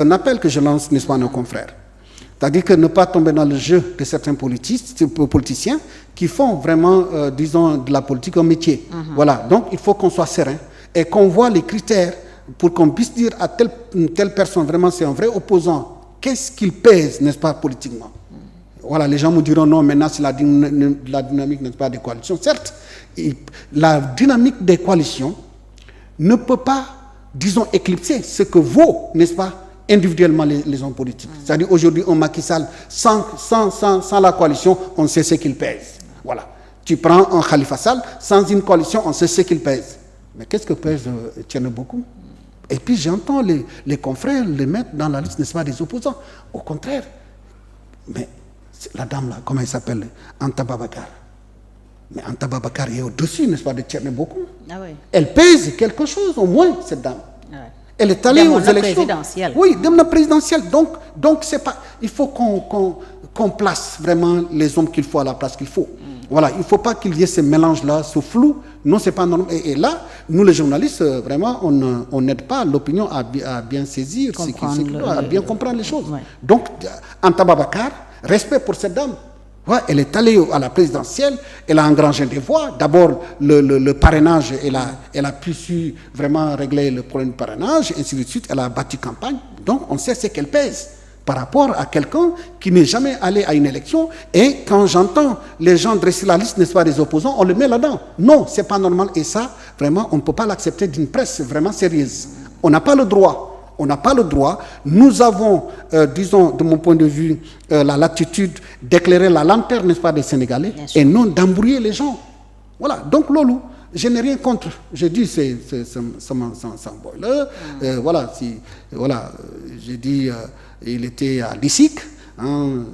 Un appel que je lance, n'est-ce pas, à nos confrères. C'est-à-dire que ne pas tomber dans le jeu de certains politiciens qui font vraiment, disons, de la politique un métier. Voilà, donc il faut qu'on soit serein et qu'on voit les critères pour qu'on puisse dire à telle personne, vraiment c'est un vrai opposant, qu'est-ce qu'il pèse, n'est-ce pas, politiquement. Voilà, les gens me diront non, maintenant c'est la dynamique, n'est-ce pas, des coalitions. Certes, la dynamique des coalitions ne peut pas, disons, éclipser ce que vaut, n'est-ce pas, individuellement les hommes politiques. C'est-à-dire aujourd'hui, un Macky Sall, sans la coalition, on sait ce qu'il pèse. Voilà. Tu prends un Khalifa Sall, sans une coalition, on sait ce qu'il pèse. Mais qu'est-ce que pèse Thierno Bocoum? Et puis j'entends les confrères les mettre dans la liste, n'est-ce pas, des opposants. Au contraire. Mais la dame là, comment elle s'appelle? Anta Babacar. Mais Anta Babacar est au-dessus, n'est-ce pas, de Thierno Bocoum. Ah oui. Elle pèse quelque chose, au moins, cette dame. Ah oui. Elle est allée aux élections. Oui, dans la présidentielle. Donc c'est pas. Il faut qu'on place vraiment les hommes qu'il faut à la place qu'il faut. Voilà, il ne faut pas qu'il y ait ce mélange-là, ce flou. Non, c'est pas normal. Et là, nous les journalistes, vraiment, on n'aide pas l'opinion à bien saisir, à bien comprendre les choses. Ouais. Donc, Anta Babacar, respect pour cette dame. Ouais, elle est allée à la présidentielle, elle a engrangé des voix. D'abord, le parrainage, elle a pu su vraiment régler le problème du parrainage, et ainsi de suite. Elle a battu campagne. Donc, on sait ce qu'elle pèse par rapport à quelqu'un qui n'est jamais allé à une élection. Et quand j'entends les gens dresser la liste, n'est-ce pas, des opposants, on le met là-dedans. Non, c'est pas normal. Et ça, vraiment, on ne peut pas l'accepter d'une presse vraiment sérieuse. On n'a pas le droit. On n'a pas le droit. Nous avons, disons, de mon point de vue, la latitude d'éclairer la lanterne, n'est-ce pas, des Sénégalais, et non d'embrouiller les gens. Voilà. Donc, Lolo, je n'ai rien contre. Je dis, c'est boiler. Voilà. Voilà. J'ai dit, il était à l'ISIC. Hein,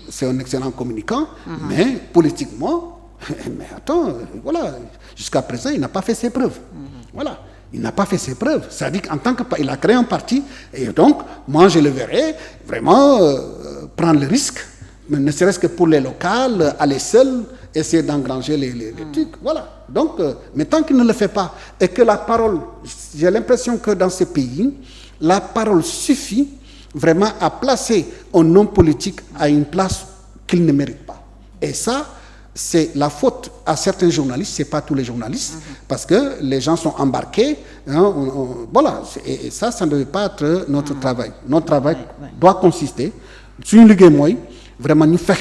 c'est un excellent communicant. Mais politiquement, mais attends, voilà. Jusqu'à présent, il n'a pas fait ses preuves. Voilà. Il n'a pas fait ses preuves. C'est-à-dire qu'en tant qu'il a créé un parti, et donc, moi, je le verrai vraiment prendre le risque, mais ne serait-ce que pour les locales, aller seul, essayer d'engranger les trucs. Voilà. Donc, mais tant qu'il ne le fait pas, et que la parole, j'ai l'impression que dans ce pays, la parole suffit vraiment à placer un homme politique à une place qu'il ne mérite pas. Et ça, c'est la faute à certains journalistes, c'est pas tous les journalistes, parce que les gens sont embarqués. Hein, voilà, et ça ne devait pas être notre travail. Notre travail doit consister, sur une ligue moi, vraiment nous faire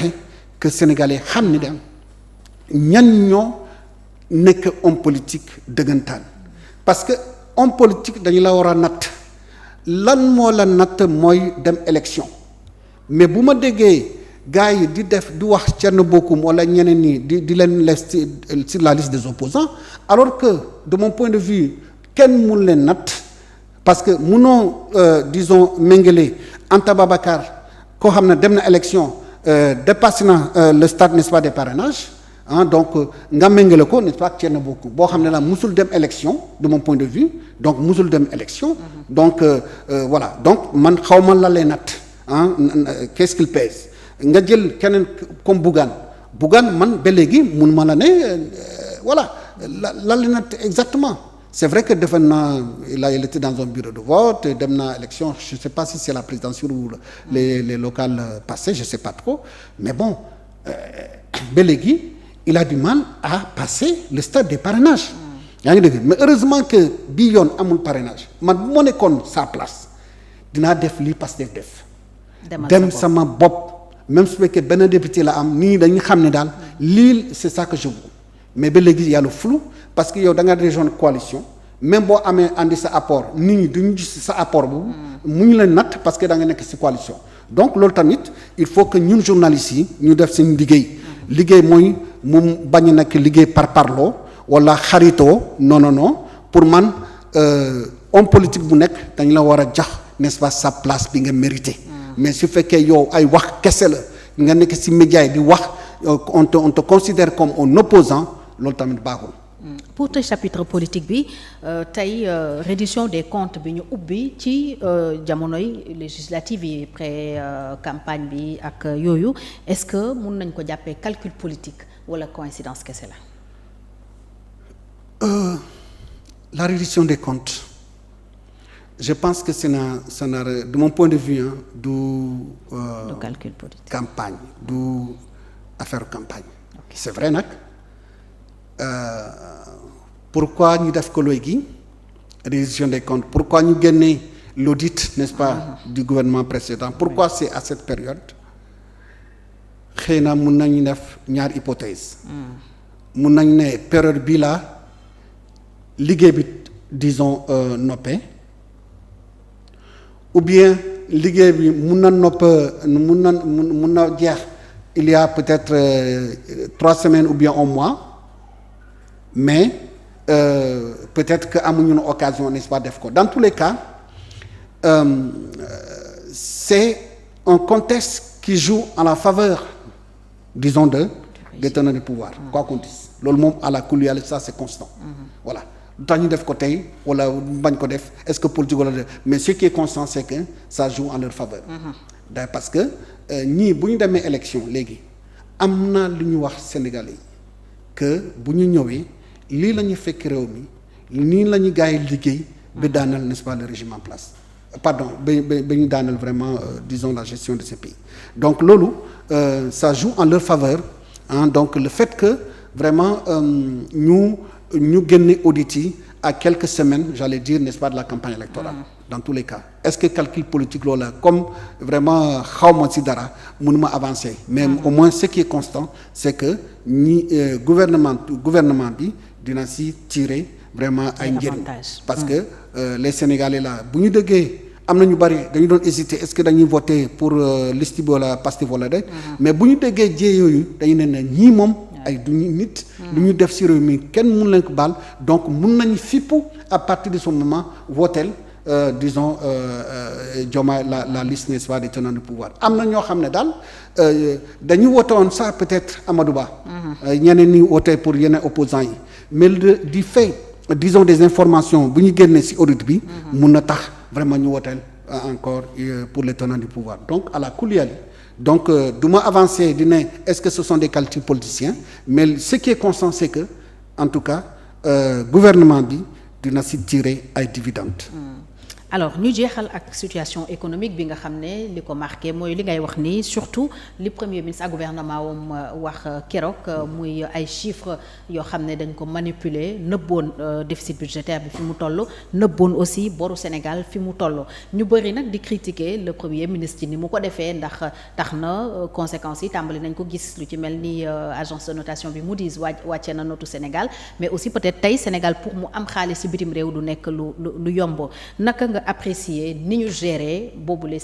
que les Sénégalais xam ni ñan n'est que homme politique dëggantaan. Parce que homme politique dañu la war a natt lan moo la natt mooy dem élection mais bu ma déggee gars yi di wax Thierno Bocoum wala ñeneen ñi di leen les sur la liste des opposants alors que de mon point de vue kenn mun leen natt parce que munoo disons méngale Anta Babacar koo xam ne dem na élection dépassé na le stade, n'est-ce pas, des parrainages. Hein, donc nga méngale ko, n'est-ce pas, Thierno Bocoum boo xam ne la musul dem élection de mon point de vue, donc musul dem élection. Donc voilà, donc man xaw ma la lee natt qu'est-ce qu'il pèse. nga jël keneen comme Bougane man ba léegi mun ma la ne voilà lan la natt exactement. C'est vrai que il était dans un bureau de vote, dem na élection, je ne sais pas si c'est la présidentielle ou les locales passées, je ne sais pas trop, mais bon ba léegi il a du mal à passer le stade des parrainages. Mais heureusement que bii yoon amul parrainage man bu ma nekkoon sa place dinaa def lii Pastef def dem sama bopp. Même si que benn député la am nii dañuy xam ne daal lii c'est ça que je veux mais ba léegi y a le flou parce que yow da nga rejoindre coalition même boo amee andi sa apport nit ñi duñu gis sa apport boobu mu ñu la natt parce que da nga nekk ci coalition. Donc loolu tamit il faut que ñun journalistes yi ñu def seen liggéey mooy mu bañ a nekk liggéey par parloo wala xaritoo non pour man homme politique bu nekk dañ la war a jox, n'est-ce pas, sa place bi nga mérité. Mais su fekkee yow ay wax kese la nga nekk ci média yi di wax on te considère comme un opposant loolu tamit baaxul. Pour ce chapitre politique bi tey reddition des comptes bi ñu ubbi ci jamonoy législative yi pré campagne bi ak yooyu est-ce que mun nañ ko jàppee calcul politique wala coïncidence kese la. La reddition des comptes je pense que ça n'a de mon point de vue du calcul politique campagne du affaire campagne. Okay. C'est vrai nag pourquoi ñu def ko léegi révision des comptes pourquoi ñu génnee l'audit n'est-ce pas du gouvernement précédent pourquoi c'est à cette période xëy na mun nañu def ñaar hypothèse mun nañu ne période bii la liggéey bi disons noppee ou bien liggéey bi mun na jeex il y a peut-être 3 semaines ou bien un mois mais peut-être que amuñu une occasion n'est-ce pas def ko dans tous les cas c'est un contexte qui joue en la faveur disons des tenants du pouvoir quoi qu'on dise loolu moom à la kuliyal ça c'est constant voilà lu tax ñu def ko tey wala bañ ko def est-ce que politique wala def mais ce qui est constant c'est que ça joue en leur faveur da parce que ñii bu ñu demee élection léegi am na lu ñu wax Sénégalais yi que bu ñu ñëwee lii la ñu fekk réew mi nii la ñu gars yi liggéey ba daanal n'est-ce pas le régime en place pardon ba ñu daanal vraiment disons la gestion de ce pays donc loolu ça joue en leur faveur donc le fait que vraiment ñu génne audit yi à quelques semaines j'allais dire n'est-ce pas de la campagne électorale dans tous les cas est-ce que calcul politique loolu la comme vraiment xawma ci dara mënuma avancer mais au moins ce qui est constant c'est que gouvernement bi dina ci tirer vraiment ay njëriñ parce que les Sénégalais là bu ñu déggee am na ñu bari dañu doon hésiter est-ce que dañuy voter pour liste bi wala Pastef wala de mais bu ñu déggee jee yooyu dañu ne ñii moom ay duñu nit lu ñu def ci réew mi kenn mun leen ko baal donc mun nañu fippu à partir de ce moment voter disons Diomaye la liste n'est-ce pas des tenants du pouvoir am na ñoo xam ne daal dañu wote woon ça peut-être Amadou Ba ñeneen ñi wote pour yeneen opposants yi mais du fait disons des informations bu ñu génnee ci audit bi mun na tax vraiment ñu woteel encore pour les tenants du pouvoir donc à la kuliyali donc du ma avancer di ne est-ce que ce sont des calculs politiciens mais ce qui est constant c'est que en tout cas gouvernement bi dina ci tirer ay dividendes. alors ñu jeexal ak situation économique bi nga xam ne li ko marqué mooy li ngay wax ni surtout li premier ministre ak gouvernement wam wax keroog muy ay chiffres yoo xam ne dañ ko manipuler nëbboon déficit budgétaire bi fi mu toll nëbboon aussi boru Sénégal fi mu toll ñu bëri nag di critiquer le premier ministre ci ni mu ko defee ndax tax na conséquences yi tàmbali nañ ko gis lu ci mel ni agence de notation bi Moody's wàcce na notu Sénégal mais aussi peut-être tey Sénégal pour mu am xaalis ci bitim réew du nekk lu yomb naka nga apprécier ni ñu gérer boobu les